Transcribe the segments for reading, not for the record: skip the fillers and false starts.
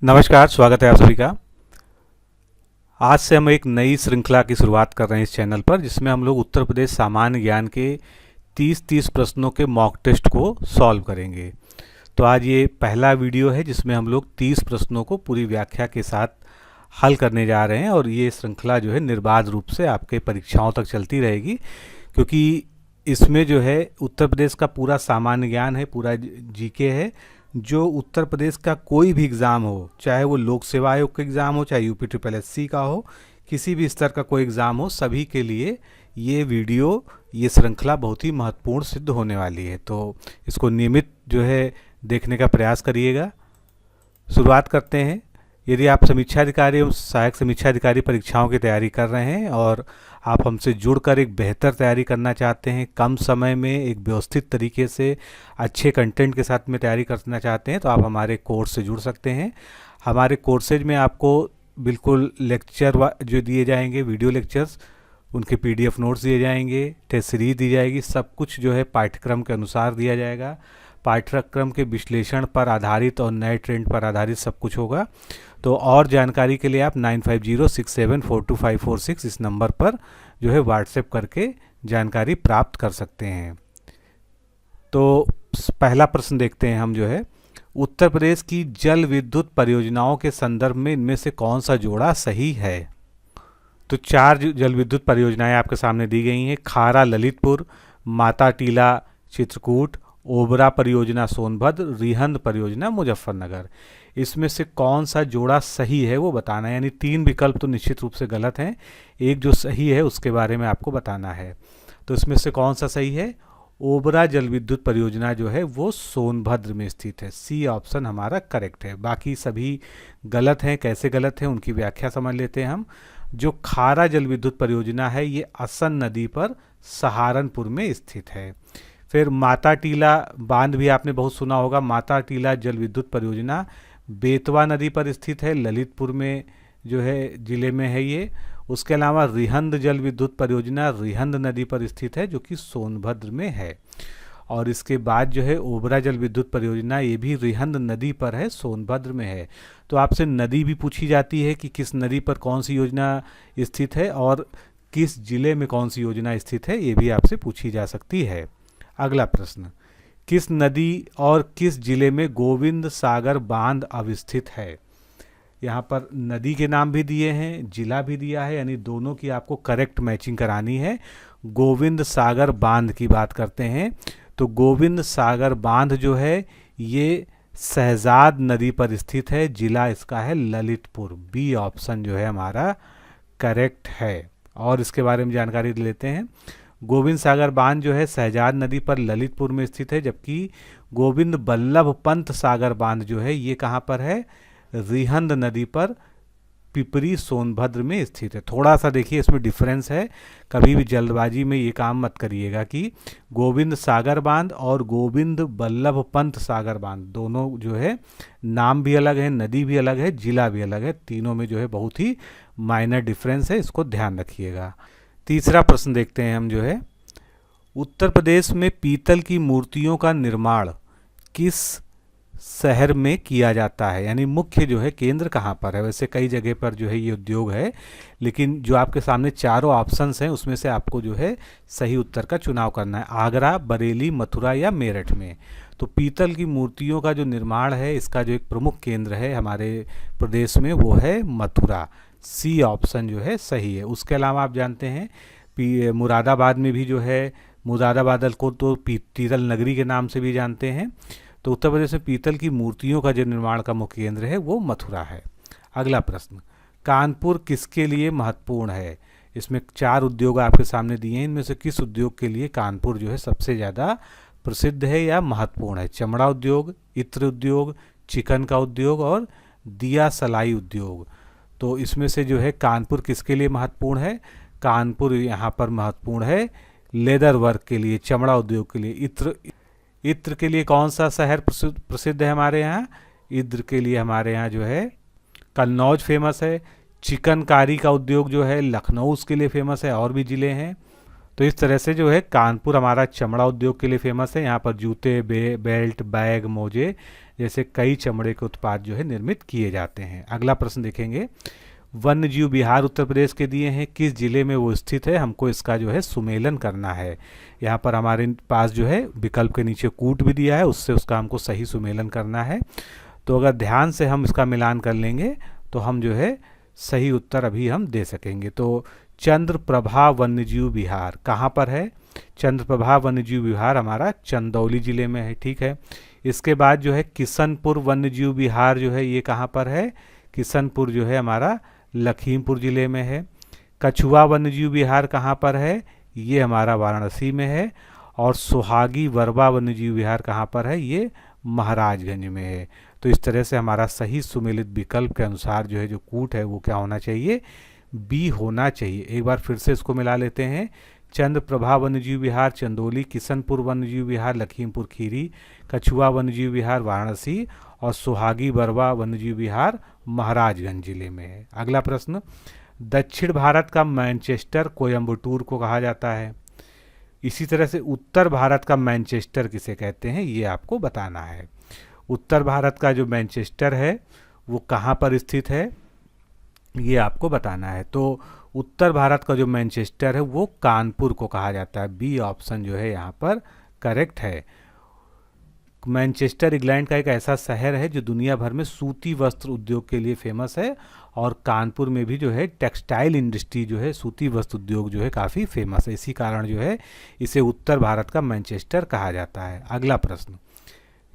नमस्कार, स्वागत है आप सभी का। आज से हम एक नई श्रृंखला की शुरुआत कर रहे हैं इस चैनल पर, जिसमें हम लोग उत्तर प्रदेश सामान्य ज्ञान के 30 प्रश्नों के मॉक टेस्ट को सॉल्व करेंगे। तो आज ये पहला वीडियो है जिसमें हम लोग 30 प्रश्नों को पूरी व्याख्या के साथ हल करने जा रहे हैं और ये श्रृंखला जो है निर्बाध रूप से आपके परीक्षाओं तक चलती रहेगी, क्योंकि इसमें जो है उत्तर प्रदेश का पूरा सामान्य ज्ञान है, पूरा जीके है। जो उत्तर प्रदेश का कोई भी एग्ज़ाम हो, चाहे वो लोक सेवा आयोग का एग्ज़ाम हो, चाहे यूपी ट्रिपल एससी का हो, किसी भी स्तर का कोई एग्ज़ाम हो, सभी के लिए ये वीडियो, ये श्रृंखला बहुत ही महत्वपूर्ण सिद्ध होने वाली है। तो इसको नियमित जो है देखने का प्रयास करिएगा। शुरुआत करते हैं। यदि आप समीक्षा अधिकारी एवं सहायक समीक्षा अधिकारी परीक्षाओं की तैयारी कर रहे हैं और आप हमसे जुड़कर एक बेहतर तैयारी करना चाहते हैं, कम समय में एक व्यवस्थित तरीके से अच्छे कंटेंट के साथ में तैयारी करना चाहते हैं, तो आप हमारे कोर्स से जुड़ सकते हैं। हमारे कोर्सेज में आपको बिल्कुल लेक्चर जो दिए जाएंगे, वीडियो लेक्चर्स, उनके PDF नोट्स दिए जाएंगे, टेस्ट सीरीज दी जाएगी, सब कुछ जो है पाठ्यक्रम के अनुसार दिया जाएगा। पाठ्यक्रम के विश्लेषण पर आधारित और नए ट्रेंड पर आधारित सब कुछ होगा। तो और जानकारी के लिए आप 9506742546 इस नंबर पर जो है व्हाट्सएप करके जानकारी प्राप्त कर सकते हैं। तो पहला प्रश्न देखते हैं हम जो है, उत्तर प्रदेश की जल विद्युत परियोजनाओं के संदर्भ में इनमें से कौन सा जोड़ा सही है? तो 4 जल विद्युत परियोजनाएं आपके सामने दी गई हैं। खारा ललितपुर, माता टीला चित्रकूट, ओबरा परियोजना सोनभद्र, रिहंद परियोजना मुजफ्फरनगर। इसमें से कौन सा जोड़ा सही है वो बताना है, यानी 3 विकल्प तो निश्चित रूप से गलत हैं, एक जो सही है उसके बारे में आपको बताना है। तो इसमें से कौन सा सही है? ओबरा जल विद्युत परियोजना जो है वो सोनभद्र में स्थित है। सी ऑप्शन हमारा करेक्ट है। बाकी सभी गलत हैं। कैसे गलत हैं उनकी व्याख्या समझ लेते हैं हम। जो खारा जल विद्युत परियोजना है ये असन नदी पर सहारनपुर में स्थित है। फिर माता टीला बांध भी आपने बहुत सुना होगा। माता टीला जल विद्युत परियोजना बेतवा नदी पर स्थित है, ललितपुर में जो है जिले में है ये। उसके अलावा रिहंद जल विद्युत परियोजना रिहंद नदी पर स्थित है, जो कि सोनभद्र में है। और इसके बाद जो है ओबरा जल विद्युत परियोजना, ये भी रिहंद नदी पर है, सोनभद्र में है। तो आपसे नदी भी पूछी जाती है कि किस नदी पर कौन सी योजना स्थित है और किस जिले में कौन सी योजना स्थित है, ये भी आपसे पूछी जा सकती है। अगला प्रश्न, किस नदी और किस जिले में गोविंद सागर बांध अवस्थित है? यहाँ पर नदी के नाम भी दिए हैं, जिला भी दिया है, यानी दोनों की आपको करेक्ट मैचिंग करानी है। गोविंद सागर बांध की बात करते हैं तो गोविंद सागर बांध जो है ये शहजाद नदी पर स्थित है, जिला इसका है ललितपुर। बी ऑप्शन जो है हमारा करेक्ट है। और इसके बारे में जानकारी लेते हैं। गोविंद सागर बांध जो है शहजाद नदी पर ललितपुर में स्थित है, जबकि गोविंद बल्लभ पंत सागर बांध जो है ये कहाँ पर है? रिहंद नदी पर पिपरी सोनभद्र में स्थित है। थोड़ा सा देखिए इसमें डिफरेंस है, कभी भी जल्दबाजी में ये काम मत करिएगा कि गोविंद सागर बांध और गोविंद बल्लभ पंत सागर बांध दोनों जो है नाम भी अलग है, नदी भी अलग है, जिला भी अलग है, तीनों में जो है बहुत ही माइनर डिफरेंस है, इसको ध्यान रखिएगा। तीसरा प्रश्न देखते हैं हम जो है, उत्तर प्रदेश में पीतल की मूर्तियों का निर्माण किस शहर में किया जाता है, यानी मुख्य जो है केंद्र कहाँ पर है? वैसे कई जगह पर जो है ये उद्योग है, लेकिन जो आपके सामने चारों ऑप्शंस हैं उसमें से आपको जो है सही उत्तर का चुनाव करना है। आगरा, बरेली, मथुरा या मेरठ में। तो पीतल की मूर्तियों का जो निर्माण है इसका जो एक प्रमुख केंद्र है हमारे प्रदेश में वो है मथुरा। सी ऑप्शन जो है सही है। उसके अलावा आप जानते हैं मुरादाबाद में भी जो है, मुरादाबाद को तो पीतल नगरी के नाम से भी जानते हैं। तो उत्तर प्रदेश में पीतल की मूर्तियों का जो निर्माण का मुख्य केंद्र है वो मथुरा है। अगला प्रश्न, कानपुर किसके लिए महत्वपूर्ण है? इसमें 4 उद्योग आपके सामने दिए हैं, इनमें से किस उद्योग के लिए कानपुर जो है सबसे ज़्यादा प्रसिद्ध है या महत्वपूर्ण है? चमड़ा उद्योग, इत्र उद्योग, चिकन का उद्योग और दिया सलाई उद्योग। तो इसमें से जो है कानपुर किसके लिए महत्वपूर्ण है? कानपुर यहाँ पर महत्वपूर्ण है लेदर वर्क के लिए, चमड़ा उद्योग के लिए। इत्र के लिए कौन सा शहर प्रसिद्ध है हमारे यहाँ? इत्र के लिए हमारे यहाँ जो है कन्नौज फेमस है। चिकनकारी का उद्योग जो है लखनऊ उसके लिए फेमस है, और भी ज़िले हैं। तो इस तरह से जो है कानपुर हमारा चमड़ा उद्योग के लिए फेमस है। यहाँ पर जूते, बेल्ट, बैग, मोजे जैसे कई चमड़े के उत्पाद जो है निर्मित किए जाते हैं। अगला प्रश्न देखेंगे, वन्य जीव विहार उत्तर प्रदेश के दिए हैं, किस जिले में वो स्थित है, हमको इसका जो है सुमेलन करना है। यहाँ पर हमारे पास जो है विकल्प के नीचे कूट भी दिया है, उससे उसका हमको सही सुमेलन करना है। तो अगर ध्यान से हम इसका मिलान कर लेंगे तो हम जो है सही उत्तर अभी हम दे सकेंगे। तो चंद्रप्रभा वन्यजीव विहार कहाँ पर है? चंद्रप्रभा वन्यजीव विहार हमारा चंदौली जिले में है, ठीक है। इसके बाद जो है किशनपुर वन्यजीव विहार जो है ये कहाँ पर है? किशनपुर जो है हमारा लखीमपुर जिले में है। कछुआ वन्यजीव विहार कहाँ पर है? ये हमारा वाराणसी में है। और सुहागी वरवा वन्यजीव विहार कहाँ पर है? ये महाराजगंज में है। तो इस तरह से हमारा सही सुमेलित विकल्प के अनुसार जो है जो कूट है वो क्या होना चाहिए? बी होना चाहिए। एक बार फिर से इसको मिला लेते हैं, चंद्रप्रभा वन्यजीव विहार चंदौली, किशनपुर वन्यजीव विहार लखीमपुर खीरी, कछुआ वन्यजीव विहार वाराणसी और सुहागी बरवा वन्यजीव विहार महाराजगंज जिले में है। अगला प्रश्न, दक्षिण भारत का मैनचेस्टर कोयम्बटूर को कहा जाता है। इसी तरह से उत्तर भारत का मैनचेस्टर किसे कहते हैं ये आपको बताना है। उत्तर भारत का जो मैनचेस्टर है वो कहाँ पर स्थित है ये आपको बताना है। तो उत्तर भारत का जो मैनचेस्टर है वो कानपुर को कहा जाता है। बी ऑप्शन जो है यहाँ पर करेक्ट है। मैनचेस्टर इंग्लैंड का एक ऐसा शहर है जो दुनिया भर में सूती वस्त्र उद्योग के लिए फेमस है और कानपुर में भी जो है टेक्सटाइल इंडस्ट्री जो है सूती वस्त्र उद्योग जो है काफ़ी फेमस है। इसी कारण जो है इसे उत्तर भारत का मैनचेस्टर कहा जाता है। अगला प्रश्न,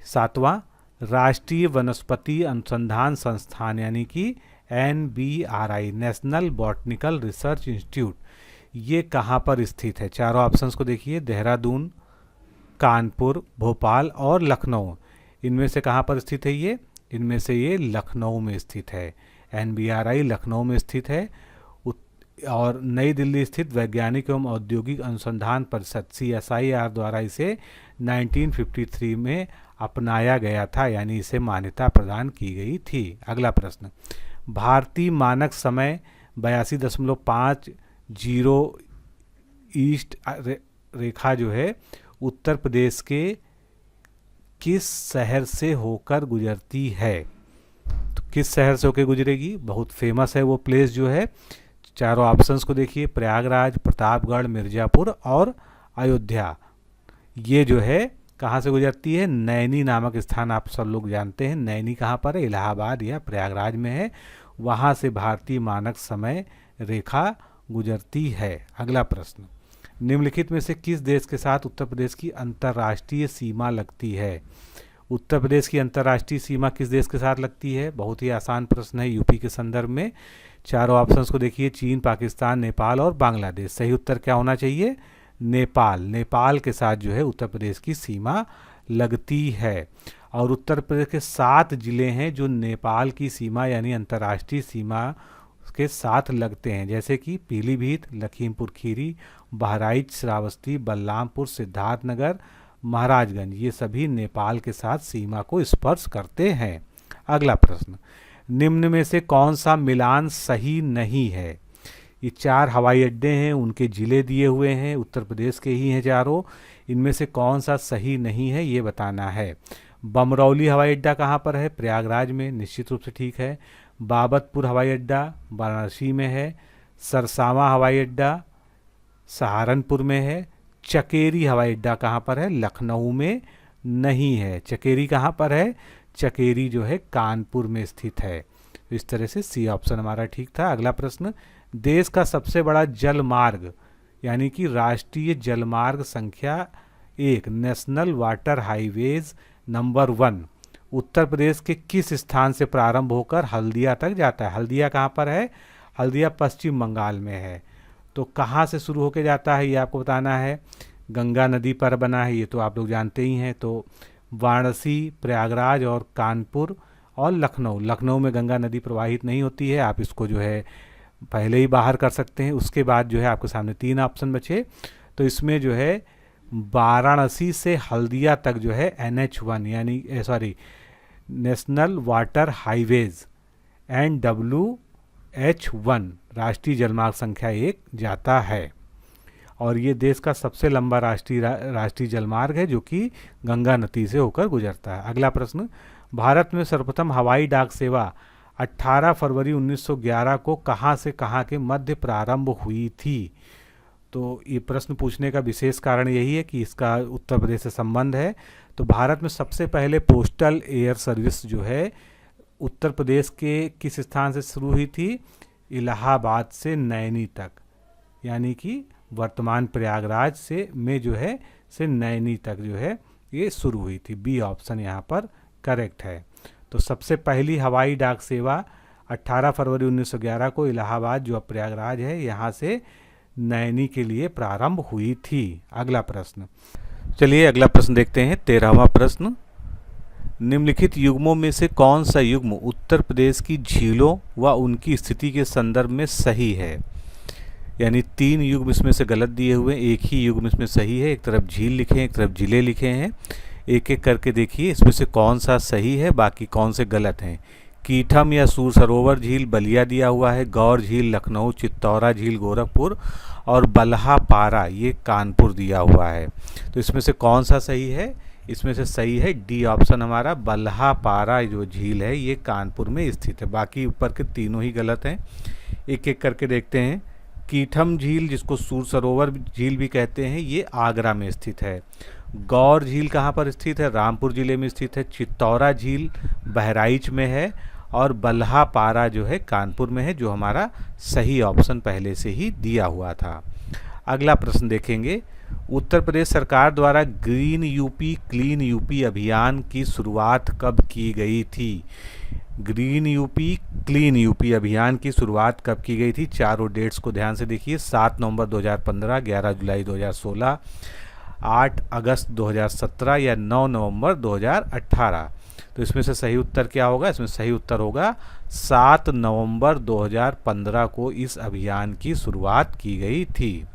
सातवां, राष्ट्रीय वनस्पति अनुसंधान संस्थान यानी कि NBRI national botanical research institute ये कहाँ पर स्थित है? चारों ऑप्शंस को देखिए, देहरादून, कानपुर, भोपाल और लखनऊ। इनमें से कहाँ पर स्थित है ये? इनमें से ये लखनऊ में स्थित है। NBRI लखनऊ में स्थित है। और नई दिल्ली स्थित वैज्ञानिक एवं औद्योगिक अनुसंधान परिषद CSIR द्वारा इसे 1953 में अपनाया गया था, यानी इसे मान्यता प्रदान की गई थी। अगला प्रश्न, भारतीय मानक समय 82.50 ईस्ट रेखा जो है उत्तर प्रदेश के किस शहर से होकर गुजरती है? तो किस शहर से होकर गुजरेगी? बहुत फेमस है वो प्लेस जो है। चारों ऑप्शंस को देखिए, प्रयागराज, प्रतापगढ़, मिर्ज़ापुर और अयोध्या। ये जो है कहाँ से गुजरती है? नैनी नामक स्थान आप सब लोग जानते हैं। नैनी कहाँ पर है? इलाहाबाद या प्रयागराज में है। वहाँ से भारतीय मानक समय रेखा गुजरती है। अगला प्रश्न, निम्नलिखित में से किस देश के साथ उत्तर प्रदेश की अंतर्राष्ट्रीय सीमा लगती है? उत्तर प्रदेश की अंतर्राष्ट्रीय सीमा किस देश के साथ लगती है? बहुत ही आसान प्रश्न है यूपी के संदर्भ में। चारों ऑप्शंस को देखिए, चीन, पाकिस्तान, नेपाल और बांग्लादेश। सही उत्तर क्या होना चाहिए? नेपाल। नेपाल के साथ जो है उत्तर प्रदेश की सीमा लगती है। और उत्तर प्रदेश के 7 जिले हैं जो नेपाल की सीमा यानी अंतर्राष्ट्रीय सीमा के साथ लगते हैं, जैसे कि पीलीभीत, लखीमपुर खीरी, बहराइच, श्रावस्ती, बलरामपुर, सिद्धार्थनगर, महाराजगंज। ये सभी नेपाल के साथ सीमा को स्पर्श करते हैं। अगला प्रश्न, निम्न में से कौन सा मिलान सही नहीं है? ये 4 हवाई अड्डे हैं, उनके जिले दिए हुए हैं, उत्तर प्रदेश के ही हैं चारों। इनमें से कौन सा सही नहीं है ये बताना है। बमरौली हवाई अड्डा कहाँ पर है? प्रयागराज में, निश्चित रूप से ठीक है। बाबतपुर हवाई अड्डा वाराणसी में है। सरसावा हवाई अड्डा सहारनपुर में है। चकेरी हवाई अड्डा कहाँ पर है? लखनऊ में नहीं है। चकेरी कहाँ पर है? चकेरी जो है कानपुर में स्थित है। इस तरह से सी ऑप्शन हमारा ठीक था। अगला प्रश्न, देश का सबसे बड़ा जल मार्ग यानी कि राष्ट्रीय जलमार्ग संख्या 1 national water highways number 1 Uttar Pradesh के किस स्थान से प्रारंभ होकर हल्दिया तक जाता है? हल्दिया कहाँ पर है? हल्दिया पश्चिम बंगाल में है। तो कहाँ से शुरू होकर जाता है ये आपको बताना है। गंगा नदी पर बना है, ये तो आप लोग जानते ही हैं। तो वाराणसी, प्रयागराज और कानपुर और लखनऊ। लखनऊ में गंगा नदी प्रवाहित नहीं होती है, आप इसको जो है पहले ही बाहर कर सकते हैं। उसके बाद जो है आपके सामने 3 ऑप्शन बचे। तो इसमें जो है वाराणसी से हल्दिया तक जो है NH1 यानी नेशनल वाटर हाईवेज NWH1 राष्ट्रीय जलमार्ग संख्या 1 जाता है। और ये देश का सबसे लंबा राष्ट्रीय जलमार्ग है जो कि गंगा नदी से होकर गुजरता है। अगला प्रश्न, भारत में सर्वप्रथम हवाई डाक सेवा 18 फरवरी 1911 को कहाँ से कहाँ के मध्य प्रारंभ हुई थी? तो ये प्रश्न पूछने का विशेष कारण यही है कि इसका उत्तर प्रदेश से संबंध है। तो भारत में सबसे पहले पोस्टल एयर सर्विस जो है उत्तर प्रदेश के किस स्थान से शुरू हुई थी? इलाहाबाद से नैनी तक, यानी कि वर्तमान प्रयागराज से नैनी तक जो है ये शुरू हुई थी। बी ऑप्शन यहाँ पर करेक्ट है। तो सबसे पहली हवाई डाक सेवा 18 फरवरी 1911 को इलाहाबाद, जो अब प्रयागराज है, यहाँ से नैनी के लिए प्रारंभ हुई थी। अगला प्रश्न, चलिए अगला प्रश्न देखते हैं। 13वां प्रश्न, निम्नलिखित युग्मों में से कौन सा युग्म उत्तर प्रदेश की झीलों व उनकी स्थिति के संदर्भ में सही है? यानी 3 युग्म इसमें से गलत दिए हुए, एक ही युग्म इसमें सही है। एक तरफ झील लिखे हैं, एक तरफ जिले लिखे हैं। एक एक करके देखिए इसमें से कौन सा सही है, बाकी कौन से गलत हैं। कीठम या सूर सरोवर झील बलिया दिया हुआ है, गौर झील लखनऊ, चित्तौरा झील गोरखपुर और बल्हा पारा ये कानपुर दिया हुआ है। तो इसमें से कौन सा सही है? इसमें से सही है डी ऑप्शन हमारा, बल्हा पारा जो झील है ये कानपुर में स्थित है। बाकी ऊपर के तीनों ही गलत हैं। एक एक करके देखते हैं। कीठम झील, जिसको सूर सरोवर झील भी कहते हैं, ये आगरा में स्थित है। गौर झील कहाँ पर स्थित है? रामपुर जिले में स्थित है। चित्तौरा झील बहराइच में है और बल्हा पारा जो है कानपुर में है, जो हमारा सही ऑप्शन पहले से ही दिया हुआ था। अगला प्रश्न देखेंगे। उत्तर प्रदेश सरकार द्वारा ग्रीन यूपी क्लीन यूपी अभियान की शुरुआत कब की गई थी? ग्रीन यूपी क्लीन यूपी अभियान की शुरुआत कब की गई थी? चारों डेट्स को ध्यान से देखिए। 7 नवंबर 2015, 11 जुलाई 2016, 8 अगस्त 2017 या 9 नवंबर 2018। तो इसमें से सही उत्तर क्या होगा? इसमें सही उत्तर होगा 7 नवंबर 2015 को इस अभियान की शुरुआत की गई थी।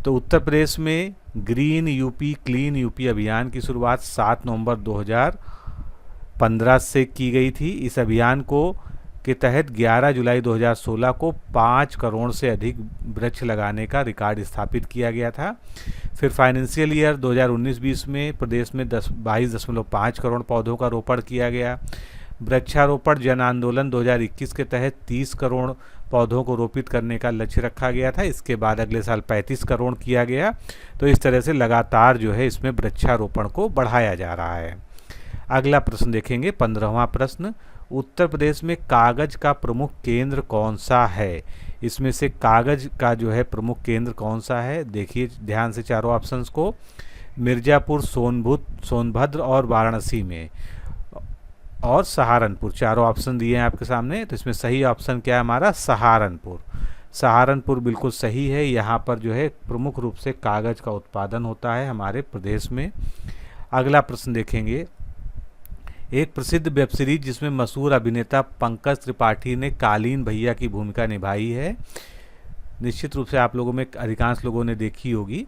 तो उत्तर प्रदेश में ग्रीन यूपी क्लीन यूपी अभियान की शुरुआत 7 नवंबर 2015 से की गई थी। इस अभियान को के तहत 11 जुलाई 2016 को 5 करोड़ से अधिक वृक्ष लगाने का रिकॉर्ड स्थापित किया गया था। फिर फाइनेंशियल ईयर 2019-20 में प्रदेश में 22.5 करोड़ पौधों का रोपण किया गया। वृक्षारोपण जन आंदोलन 2021 के तहत 30 करोड़ पौधों को रोपित करने का लक्ष्य रखा गया था। इसके बाद अगले साल 35 करोड़ किया गया। तो इस तरह से लगातार जो है इसमें वृक्षारोपण को बढ़ाया जा रहा है। अगला प्रश्न देखेंगे। 15वां प्रश्न, उत्तर प्रदेश में कागज का प्रमुख केंद्र कौन सा है? इसमें से कागज का जो है प्रमुख केंद्र कौन सा है? देखिए ध्यान से चारों ऑप्शंस को। मिर्ज़ापुर, सोनभद्र और वाराणसी में, और सहारनपुर, चारों ऑप्शन दिए हैं आपके सामने। तो इसमें सही ऑप्शन क्या है हमारा? सहारनपुर। सहारनपुर बिल्कुल सही है। यहाँ पर जो है प्रमुख रूप से कागज का उत्पादन होता है हमारे प्रदेश में। अगला प्रश्न देखेंगे। एक प्रसिद्ध वेब सीरीज जिसमें मशहूर अभिनेता पंकज त्रिपाठी ने कालीन भैया की भूमिका निभाई है, निश्चित रूप से आप लोगों में अधिकांश लोगों ने देखी होगी,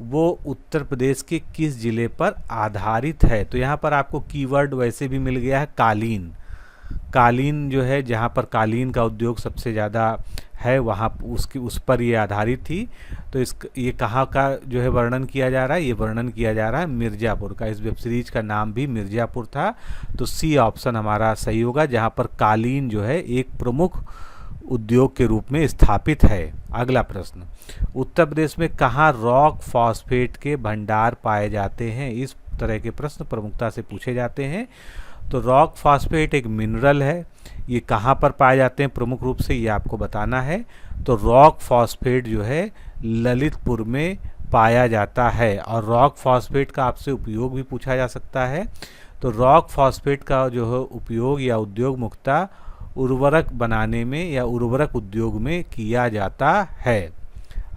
वो उत्तर प्रदेश के किस जिले पर आधारित है? तो यहाँ पर आपको कीवर्ड वैसे भी मिल गया है कालीन। कालीन जो है, जहाँ पर कालीन का उद्योग सबसे ज़्यादा है, वहाँ उस पर ये आधारित थी। तो ये कहाँ का जो है वर्णन किया जा रहा है? ये वर्णन किया जा रहा है मिर्ज़ापुर का। इस वेब सीरीज का नाम भी मिर्ज़ापुर था। तो सी ऑप्शन हमारा सही होगा, जहाँ पर कालीन जो है एक प्रमुख उद्योग के रूप में स्थापित है। अगला प्रश्न, उत्तर प्रदेश में कहाँ रॉक फॉस्फेट के भंडार पाए जाते हैं? इस तरह के प्रश्न प्रमुखता से पूछे जाते हैं। तो रॉक फॉस्फेट एक मिनरल है, ये कहाँ पर पाए जाते हैं प्रमुख रूप से, ये आपको बताना है। तो रॉक फॉस्फेट जो है ललितपुर में पाया जाता है। और रॉक फॉस्फेट का आपसे उपयोग भी पूछा जा सकता है। तो रॉक फॉस्फेट का जो है उपयोग या उद्योग मुख्यतः उर्वरक बनाने में या उर्वरक उद्योग में किया जाता है।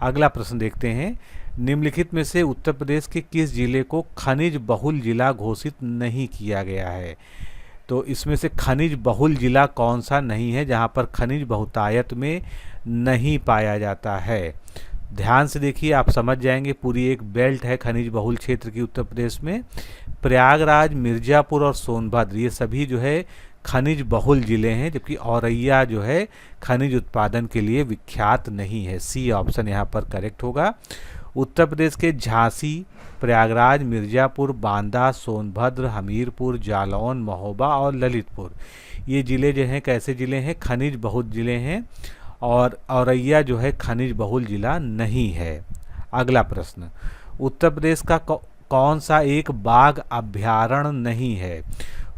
अगला प्रश्न देखते हैं। निम्नलिखित में से उत्तर प्रदेश के किस जिले को खनिज बहुल जिला घोषित नहीं किया गया है? तो इसमें से खनिज बहुल जिला कौन सा नहीं है जहां पर खनिज बहुतायत में नहीं पाया जाता है? ध्यान से देखिए, आप समझ जाएंगे। पूरी एक बेल्ट है खनिज बहुल क्षेत्र की उत्तर प्रदेश में। प्रयागराज, मिर्ज़ापुर और सोनभद्र ये सभी जो है खनिज बहुल जिले हैं, जबकि औरैया जो है खनिज उत्पादन के लिए विख्यात नहीं है। सी ऑप्शन यहाँ पर करेक्ट होगा। उत्तर प्रदेश के झांसी, प्रयागराज, मिर्ज़ापुर, बांदा, सोनभद्र, हमीरपुर, जालौन, महोबा और ललितपुर, ये ज़िले जो हैं कैसे ज़िले हैं? खनिज बहुल ज़िले हैं, और औरैया जो है खनिज बहुल ज़िला नहीं है। अगला प्रश्न, उत्तर प्रदेश का कौन सा एक बाघ अभयारण्य नहीं है?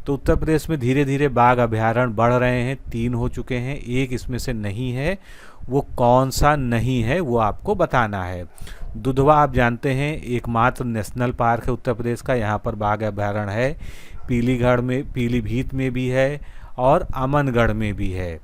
तो उत्तर प्रदेश में धीरे धीरे बाघ अभयारण्य बढ़ रहे हैं, 3 हो चुके हैं, एक इसमें से नहीं है। वो कौन सा नहीं है वो आपको बताना है। दुधवा आप जानते हैं एकमात्र नेशनल पार्क है उत्तर प्रदेश का, यहाँ पर बाघ अभयारण्य है। पीलीभीत में भी है और अमनगढ़ में भी है।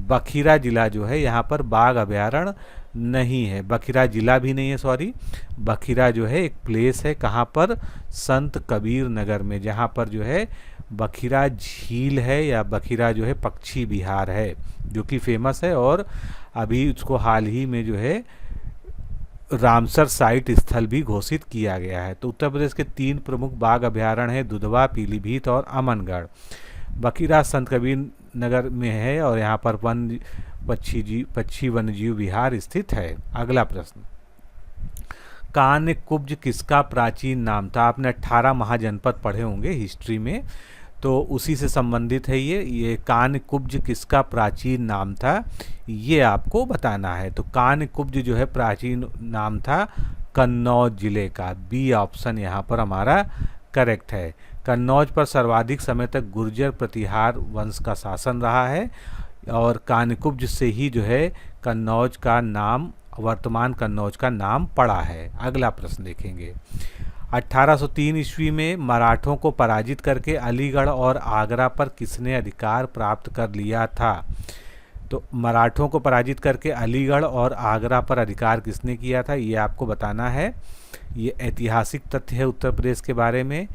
बखीरा जिला जो है यहाँ पर बाघ अभयारण्य नहीं है, बखीरा जिला भी नहीं है, सॉरी, बखीरा जो है एक प्लेस है, कहाँ पर? संत कबीर नगर में, जहाँ पर जो है बखीरा झील है या बखीरा जो है पक्षी विहार है, जो कि फेमस है, और अभी उसको हाल ही में जो है रामसर साइट स्थल भी घोषित किया गया है। तो उत्तर प्रदेश के 3 प्रमुख बाघ अभयारण्य हैं, दुधवा, पीलीभीत और अमनगढ़। बखीरा संत कबीर नगर में है और यहाँ पर पक्षी वन्यजीव विहार स्थित है। अगला प्रश्न, कान्यकुब्ज किसका प्राचीन नाम था? आपने 18 महाजनपद पढ़े होंगे हिस्ट्री में, तो उसी से संबंधित है ये कान्यकुब्ज किसका प्राचीन नाम था, ये आपको बताना है। तो कान्यकुब्ज जो है प्राचीन नाम था कन्नौज जिले का। बी ऑप्शन यहाँ पर हमारा करेक्ट है। कन्नौज पर सर्वाधिक समय तक गुर्जर प्रतिहार वंश का शासन रहा है, और कान्यकुब्ज से ही जो है कन्नौज का नाम, वर्तमान कन्नौज का नाम पड़ा है। अगला प्रश्न देखेंगे, 1803 ईस्वी में मराठों को पराजित करके अलीगढ़ और आगरा पर किसने अधिकार प्राप्त कर लिया था? तो मराठों को पराजित करके अलीगढ़ और आगरा पर अधिकार किसने किया था, ये आपको बताना है। ये ऐतिहासिक तथ्य है उत्तर प्रदेश के बारे में।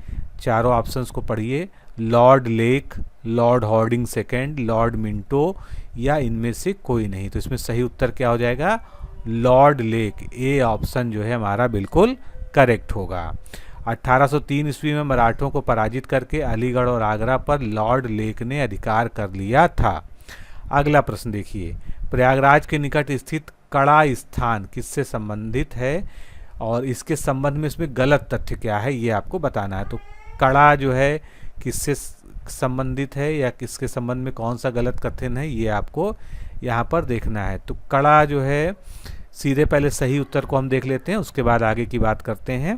चारों ऑप्शंस को पढ़िए, Lord lake, Lord Harding second, Lord Minto, या इनमें से कोई नहीं। तो इसमें सही उत्तर क्या हो जाएगा? Lord lake. ए ऑप्शन जो है हमारा बिल्कुल करेक्ट होगा। 1803 ईस्वी में मराठों को पराजित करके अलीगढ़ और आगरा पर लॉर्ड लेक ने अधिकार कर लिया था। अगला प्रश्न देखिए, प्रयागराज के निकट स्थित कड़ा स्थान किससे संबंधित है, और इसके संबंध में इसमें गलत तथ्य क्या है ये आपको बताना है। तो कड़ा जो है किससे संबंधित है या किसके संबंध में कौन सा गलत कथन है, ये आपको यहाँ पर देखना है। तो कड़ा जो है, सीधे पहले सही उत्तर को हम देख लेते हैं, उसके बाद आगे की बात करते हैं।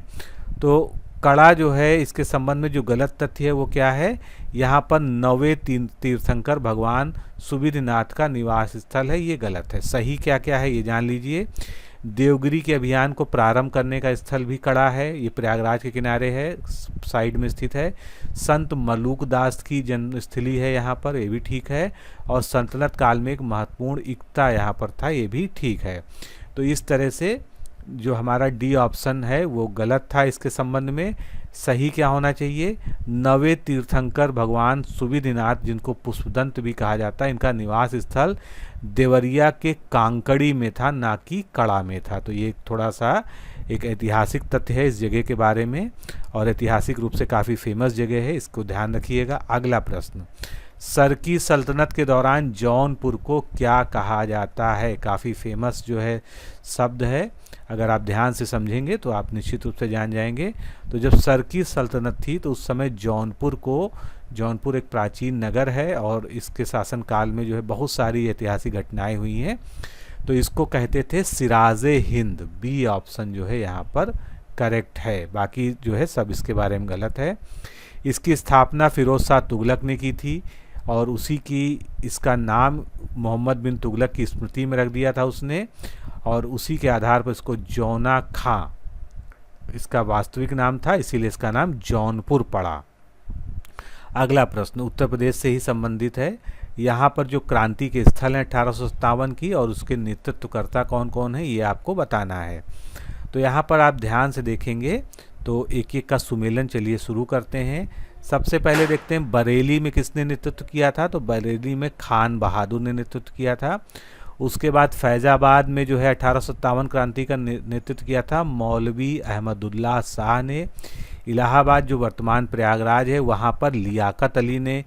तो कड़ा जो है इसके संबंध में जो गलत तथ्य है वो क्या है, यहाँ पर 9वें तीर्थंकर भगवान सुविधिनाथ का निवास स्थल है, ये गलत है। सही क्या क्या है ये जान लीजिए। देवगिरी के अभियान को प्रारंभ करने का स्थल भी कड़ा है, ये प्रयागराज के किनारे है, साइड में स्थित है। संत मलूक दास की जन्मस्थली है यहाँ पर, ये भी ठीक है। और सल्तनत काल में एक महत्वपूर्ण इक्ता यहाँ पर था, ये भी ठीक है। तो इस तरह से जो हमारा डी ऑप्शन है वो गलत था इसके संबंध में। सही क्या होना चाहिए, 9वें तीर्थंकर भगवान सुविधिनाथ, जिनको पुष्पदंत भी कहा जाता है, इनका निवास स्थल देवरिया के कांकड़ी में था, ना कि कड़ा में था। तो ये थोड़ा सा एक ऐतिहासिक तथ्य है इस जगह के बारे में, और ऐतिहासिक रूप से काफ़ी फेमस जगह है, इसको ध्यान रखिएगा। अगला प्रश्न, सरकी सल्तनत के दौरान जौनपुर को क्या कहा जाता है? काफ़ी फेमस जो है शब्द है, अगर आप ध्यान से समझेंगे तो आप निश्चित रूप से जान जाएंगे। तो जब सरकी सल्तनत थी तो उस समय जौनपुर एक प्राचीन नगर है, और इसके शासनकाल में जो है बहुत सारी ऐतिहासिक घटनाएं हुई हैं। तो इसको कहते थे सिराजे हिंद। बी ऑप्शन जो है यहाँ पर करेक्ट है, बाकी जो है सब इसके बारे में गलत है। इसकी स्थापना फिरोज शाह तुगलक ने की थी, और उसी की इसका नाम मोहम्मद बिन तुगलक की स्मृति में रख दिया था उसने, और उसी के आधार पर इसको जौना खां इसका वास्तविक नाम था, इसीलिए इसका नाम जौनपुर पड़ा। अगला प्रश्न उत्तर प्रदेश से ही संबंधित है। यहाँ पर जो क्रांति के स्थल हैं 1857 की, और उसके नेतृत्वकर्ता कौन कौन है ये आपको बताना है। तो यहाँ पर आप ध्यान से देखेंगे तो एक एक का सुमेलन चलिए शुरू करते हैं। सबसे पहले देखते हैं बरेली में किसने नेतृत्व किया था। तो बरेली में खान बहादुर ने नेतृत्व किया था। उसके बाद फैज़ाबाद में जो है 1857 क्रांति का नेतृत्व किया था मौलवी अहमदुल्लाह शाह ने। इलाहाबाद जो वर्तमान प्रयागराज है वहाँ पर लियाकत अली ने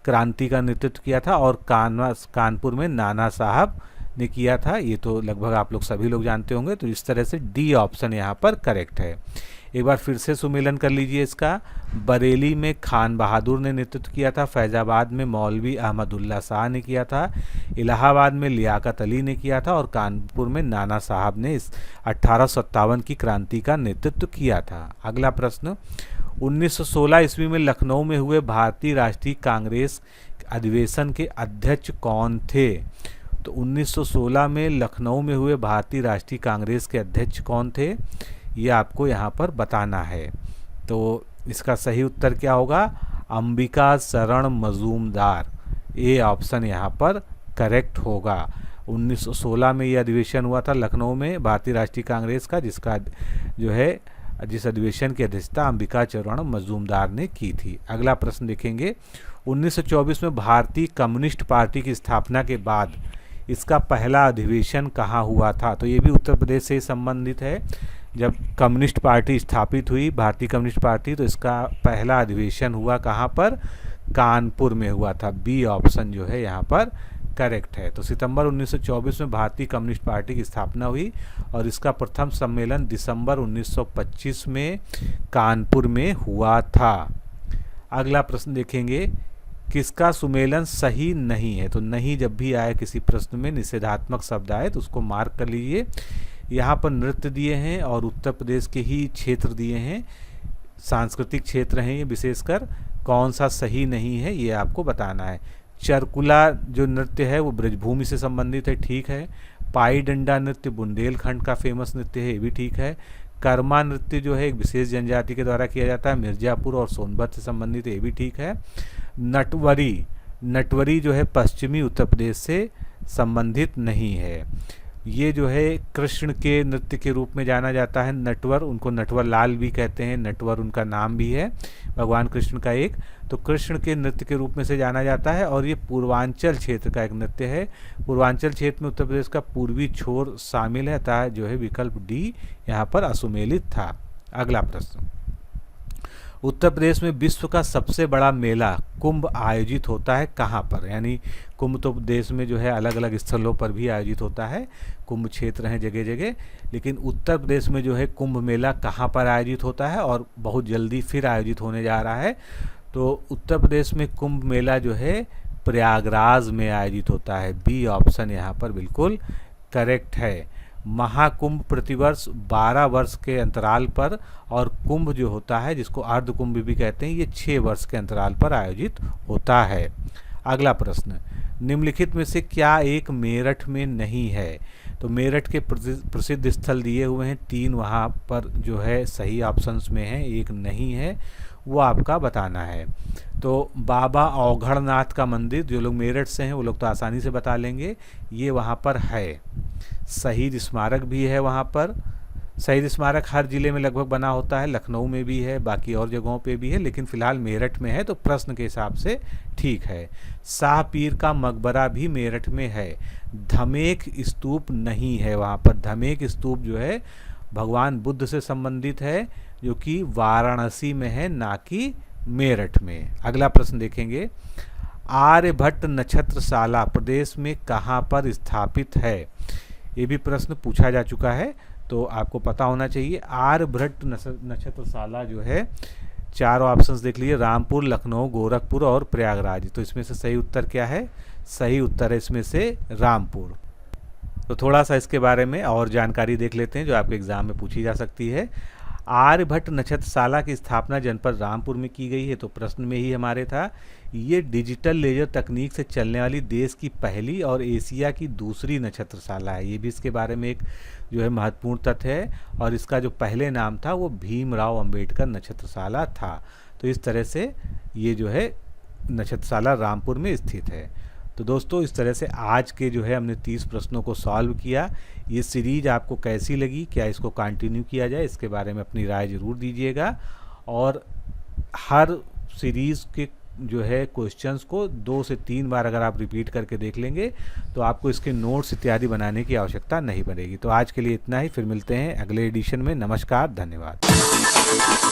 क्रांति का नेतृत्व किया था। और कानपुर में नाना साहब ने किया था। ये तो लगभग आप लोग सभी लोग जानते होंगे। तो इस तरह से डी ऑप्शन यहाँ पर करेक्ट है। एक बार फिर से सुमेलन कर लीजिए इसका। बरेली में खान बहादुर ने नेतृत्व किया था, फैज़ाबाद में मौलवी अहमदुल्ला शाह ने किया था, इलाहाबाद में लियाकत अली ने किया था और कानपुर में नाना साहब ने इस 1857 की क्रांति का नेतृत्व किया था। अगला प्रश्न, 1916 ईस्वी में लखनऊ में हुए भारतीय राष्ट्रीय कांग्रेस अधिवेशन के अध्यक्ष कौन थे? तो 1916 में लखनऊ में हुए भारतीय राष्ट्रीय कांग्रेस के अध्यक्ष कौन थे, ये आपको यहाँ पर बताना है। तो इसका सही उत्तर क्या होगा? अंबिका शरण मजूमदार। ए ऑप्शन यहाँ पर करेक्ट होगा। 1916 में ये अधिवेशन हुआ था लखनऊ में भारतीय राष्ट्रीय कांग्रेस का, जिसका जो है जिस अधिवेशन की अध्यक्षता अंबिका चरण मजूमदार ने की थी। अगला प्रश्न देखेंगे, 1924 में भारतीय कम्युनिस्ट पार्टी की स्थापना के बाद इसका पहला अधिवेशन कहाँ हुआ था? तो ये भी उत्तर प्रदेश से संबंधित है। जब कम्युनिस्ट पार्टी स्थापित हुई, भारतीय कम्युनिस्ट पार्टी, तो इसका पहला अधिवेशन हुआ कहाँ पर? कानपुर में हुआ था। बी ऑप्शन जो है यहाँ पर करेक्ट है। तो सितंबर 1924 में भारतीय कम्युनिस्ट पार्टी की स्थापना हुई और इसका प्रथम सम्मेलन दिसंबर 1925 में कानपुर में हुआ था। अगला प्रश्न देखेंगे, किसका सुमेलन सही नहीं है? तो नहीं जब भी आए किसी प्रश्न में निषेधात्मक शब्द आए तो उसको मार्क कर लीजिए। यहाँ पर नृत्य दिए हैं और उत्तर प्रदेश के ही क्षेत्र दिए हैं, सांस्कृतिक क्षेत्र हैं ये विशेषकर। कौन सा सही नहीं है ये आपको बताना है। चरकुला जो नृत्य है वो ब्रजभूमि से संबंधित है, ठीक है। पाई डंडा नृत्य बुंदेलखंड का फेमस नृत्य है, ये भी ठीक है। कर्मा नृत्य जो है एक विशेष जनजाति के द्वारा किया जाता है, मिर्जापुर और सोनभद्र से संबंधित है, ये भी ठीक है। नटवरी जो है पश्चिमी उत्तर प्रदेश से संबंधित नहीं है। ये जो है कृष्ण के नृत्य के रूप में जाना जाता है नटवर, उनको नटवर लाल भी कहते हैं, नटवर उनका नाम भी है भगवान कृष्ण का एक। तो कृष्ण के नृत्य के रूप में से जाना जाता है और ये पूर्वांचल क्षेत्र का एक नृत्य है। पूर्वांचल क्षेत्र में उत्तर प्रदेश का पूर्वी छोर शामिल है, अतः जो है विकल्प डी यहाँ पर असुमेलित था। अगला प्रश्न, उत्तर प्रदेश में विश्व का सबसे बड़ा मेला कुंभ आयोजित होता है कहाँ पर? यानी कुंभ तो देश में जो है अलग अलग स्थलों पर भी आयोजित होता है, कुंभ क्षेत्र हैं जगह जगह, लेकिन उत्तर प्रदेश में जो है कुंभ मेला कहाँ पर आयोजित होता है और बहुत जल्दी फिर आयोजित होने जा रहा है? तो उत्तर प्रदेश में कुंभ मेला जो है प्रयागराज में आयोजित होता है। बी ऑप्शन यहाँ पर बिल्कुल करेक्ट है। महाकुंभ प्रतिवर्ष 12 वर्ष के अंतराल पर और कुंभ जो होता है जिसको अर्ध कुंभ भी कहते हैं, ये 6 वर्ष के अंतराल पर आयोजित होता है। अगला प्रश्न, निम्नलिखित में से क्या एक मेरठ में नहीं है? तो मेरठ के प्रसिद्ध स्थल दिए हुए हैं, 3 वहाँ पर जो है सही ऑप्शंस में है, एक नहीं है, वो आपका बताना है। तो बाबा औघड़नाथ का मंदिर, जो लोग मेरठ से हैं वो लोग तो आसानी से बता लेंगे, ये वहाँ पर है। शहीद स्मारक भी है वहाँ पर। शहीद स्मारक हर जिले में लगभग बना होता है, लखनऊ में भी है, बाकी और जगहों पे भी है, लेकिन फिलहाल मेरठ में है तो प्रश्न के हिसाब से ठीक है। शाह पीर का मकबरा भी मेरठ में है। धमेक स्तूप नहीं है वहाँ पर। धमेक स्तूप जो है भगवान बुद्ध से संबंधित है, जो कि वाराणसी में है, ना कि मेरठ में। अगला प्रश्न देखेंगे, आर्यभट्ट नक्षत्रशाला प्रदेश में कहाँ पर स्थापित है? ये भी प्रश्न पूछा जा चुका है तो आपको पता होना चाहिए। आर्यभट्ट नक्षत्रशाला जो है, चारों ऑप्शंस देख लीजिए, रामपुर, लखनऊ, गोरखपुर और प्रयागराज। तो इसमें से सही उत्तर क्या है? सही उत्तर है इसमें से रामपुर। तो थोड़ा सा इसके बारे में और जानकारी देख लेते हैं जो आपके एग्जाम में पूछी जा सकती है। आर्यभट्ट नक्षत्रशाला की स्थापना जनपद रामपुर में की गई है, तो प्रश्न में ही हमारे था। ये डिजिटल लेजर तकनीक से चलने वाली देश की पहली और एशिया की दूसरी नक्षत्रशाला है। ये भी इसके बारे में एक जो है महत्वपूर्ण तथ्य है, और इसका जो पहले नाम था वो भीमराव अंबेडकर नक्षत्रशाला था। तो इस तरह से ये जो है नक्षत्रशाला रामपुर में स्थित है। तो दोस्तों, इस तरह से आज के जो है हमने 30 प्रश्नों को सॉल्व किया। ये सीरीज आपको कैसी लगी, क्या इसको कंटिन्यू किया जाए, इसके बारे में अपनी राय ज़रूर दीजिएगा। और हर सीरीज़ के जो है क्वेश्चंस को 2 से 3 बार अगर आप रिपीट करके देख लेंगे तो आपको इसके नोट्स इत्यादि बनाने की आवश्यकता नहीं पड़ेगी। तो आज के लिए इतना ही, फिर मिलते हैं अगले एडिशन में। नमस्कार, धन्यवाद।